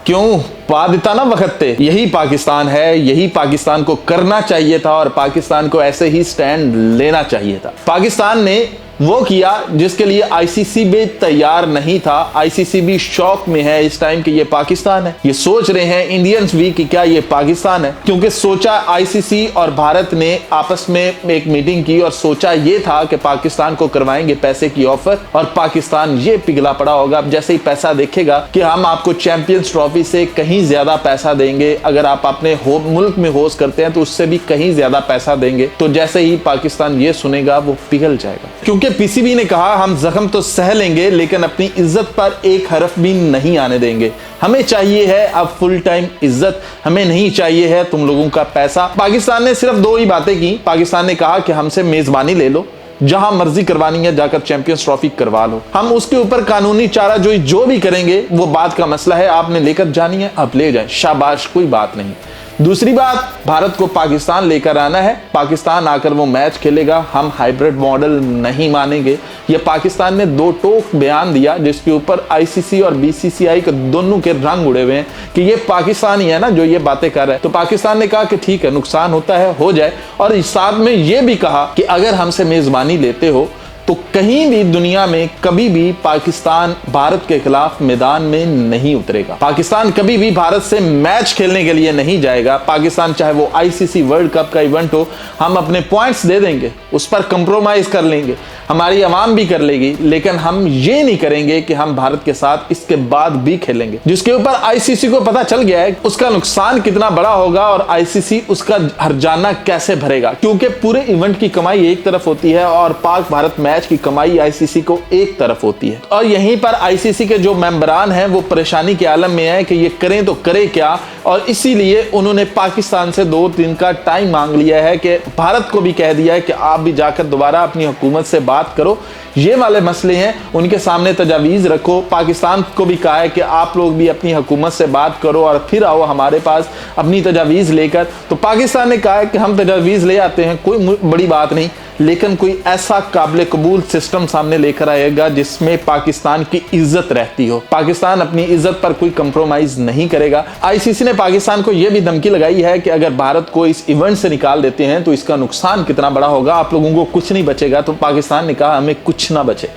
क्यों पा देता ना वक्त पे। यही पाकिस्तान है, यही पाकिस्तान को करना चाहिए था और पाकिस्तान को ऐसे ही स्टैंड लेना चाहिए था। पाकिस्तान ने वो किया जिसके लिए आईसीसी भी तैयार नहीं था। आईसीसी भी शौक में है इस टाइम कि ये पाकिस्तान है। ये सोच रहे हैं इंडियंस भी कि क्या ये पाकिस्तान है, क्योंकि सोचा आईसीसी और भारत ने आपस में एक मीटिंग की और सोचा ये था कि पाकिस्तान को करवाएंगे पैसे की ऑफर और पाकिस्तान ये पिघला पड़ा होगा। अब जैसे ही पैसा देखेगा कि हम आपको चैंपियंस ट्रॉफी से कहीं ज्यादा पैसा देंगे, अगर आप अपने मुल्क में होस्ट करते हैं तो उससे भी कहीं ज्यादा पैसा देंगे, तो जैसे ही पाकिस्तान ये सुनेगा वो पिघल जाएगा। क्योंकि पीसीबी ने कहा हम जख्म तो सह लेंगे लेकिन अपनी इज्जत पर एक हरफ भी नहीं आने देंगे। हमें चाहिए है अब फुल टाइम इज्जत, हमें नहीं चाहिए है तुम लोगों का पैसा। पाकिस्तान ने सिर्फ दो ही बातें की। पाकिस्तान ने कहा कि हमसे मेजबानी ले लो, जहां मर्जी करवानी है जाकर चैंपियंस ट्रॉफी करवा लो, हम उसके ऊपर कानूनी चारा जो भी करेंगे वो बात का मसला है, आपने लेकर जानी है आप ले जाएं, शाबाश, कोई बात नहीं। दूसरी बात, भारत को पाकिस्तान लेकर आना है, पाकिस्तान आकर वो मैच खेलेगा, हम हाइब्रिड मॉडल नहीं मानेंगे। ये पाकिस्तान ने दो टोक बयान दिया जिसके ऊपर आईसीसी और बीसीसीआई के दोनों के रंग उड़े हुए हैं कि ये पाकिस्तान ही है ना जो ये बातें कर रहा है। तो पाकिस्तान ने कहा कि ठीक है, नुकसान होता है हो जाए, और साथ में ये भी कहा कि अगर हमसे मेजबानी लेते हो तो कहीं भी दुनिया में कभी भी पाकिस्तान भारत के खिलाफ मैदान में नहीं उतरेगा। पाकिस्तान कभी भी भारत से मैच खेलने के लिए नहीं जाएगा। पाकिस्तान चाहे वो आईसीसी वर्ल्ड कप का इवेंट हो, हम अपने पॉइंट्स दे देंगे, उस पर कंप्रोमाइज कर लेंगे, हमारी आवाम भी कर लेगी, लेकिन हम ये नहीं करेंगे कि हम भारत के साथ इसके बाद भी खेलेंगे। जिसके ऊपर आईसीसी को पता चल गया है उसका नुकसान कितना बड़ा होगा और आईसीसी उसका हर्जाना कैसे भरेगा, क्योंकि पूरे इवेंट की कमाई एक तरफ होती है और पाक भारत मैच की कमाई आईसीसी को एक तरफ होती है। और यहीं पर आईसीसी के जो मेंबरान हैं वो परेशानी के आलम में है कि ये करें तो करें क्या, और इसीलिए उन्होंने पाकिस्तान से 2 दिन का टाइम मांग लिया है कि भारत को भी कह दिया है कि आप भी जाकर दोबारा अपनी हुकूमत से बात करो, ये वाले मसले हैं उनके सामने तजावीज़ रखो। पाकिस्तान को भी कहा है कि आप लोग भी अपनी हुकूमत से बात करो और फिर आओ हमारे पास अपनी तजावीज़ लेकर। तो पाकिस्तान ने कहा है कि हम तजावीज़ ले आते हैं, कोई बड़ी बात नहीं, लेकिन कोई ऐसा काबिल कबूल सिस्टम सामने लेकर आएगा जिसमें पाकिस्तान की इज्जत रहती हो। पाकिस्तान अपनी इज्जत पर कोई कंप्रोमाइज नहीं करेगा। आईसीसी ने पाकिस्तान को यह भी धमकी लगाई है कि अगर भारत को इस इवेंट से निकाल देते हैं तो इसका नुकसान कितना बड़ा होगा, आप लोगों को कुछ नहीं बचेगा। तो पाकिस्तान ने कहा हमें कुछ ना बचे,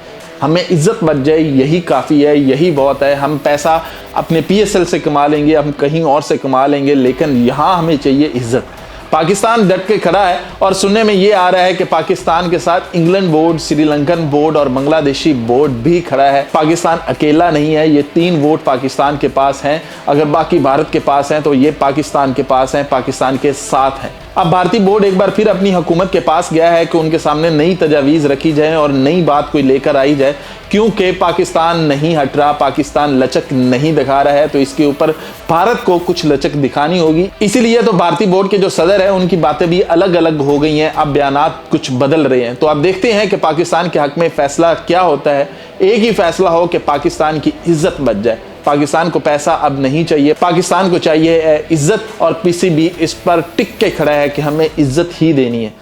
हमें इज्जत बच जाए, यही काफ़ी है, यही बहुत है। हम पैसा अपने पीएसएल से कमा लेंगे, हम कहीं और से कमा लेंगे, लेकिन यहाँ हमें चाहिए इज्जत। पाकिस्तान डट के खड़ा है और सुनने में ये आ रहा है कि पाकिस्तान के साथ इंग्लैंड बोर्ड, श्रीलंकन बोर्ड और बांग्लादेशी बोर्ड भी खड़ा है। पाकिस्तान अकेला नहीं है, ये 3 वोट पाकिस्तान के पास हैं। अगर बाकी भारत के पास हैं तो ये पाकिस्तान के पास हैं, पाकिस्तान के साथ हैं। अब भारतीय बोर्ड एक बार फिर अपनी हुकूमत के पास गया है कि उनके सामने नई तजावीज़ रखी जाए और नई बात कोई लेकर आई जाए, क्योंकि पाकिस्तान नहीं हट रहा, पाकिस्तान लचक नहीं दिखा रहा है, तो इसके ऊपर भारत को कुछ लचक दिखानी होगी। इसीलिए तो भारतीय बोर्ड के जो सदर है उनकी बातें भी अलग अलग हो गई हैं, अब बयानात कुछ बदल रहे हैं। तो अब देखते हैं कि पाकिस्तान के हक में फैसला क्या होता है। एक ही फैसला हो कि पाकिस्तान की इज्जत बच जाए। पाकिस्तान को पैसा अब नहीं चाहिए, पाकिस्तान को चाहिए इज्जत, और पीसीबी इस पर टिक के खड़ा है कि हमें इज्जत ही देनी है।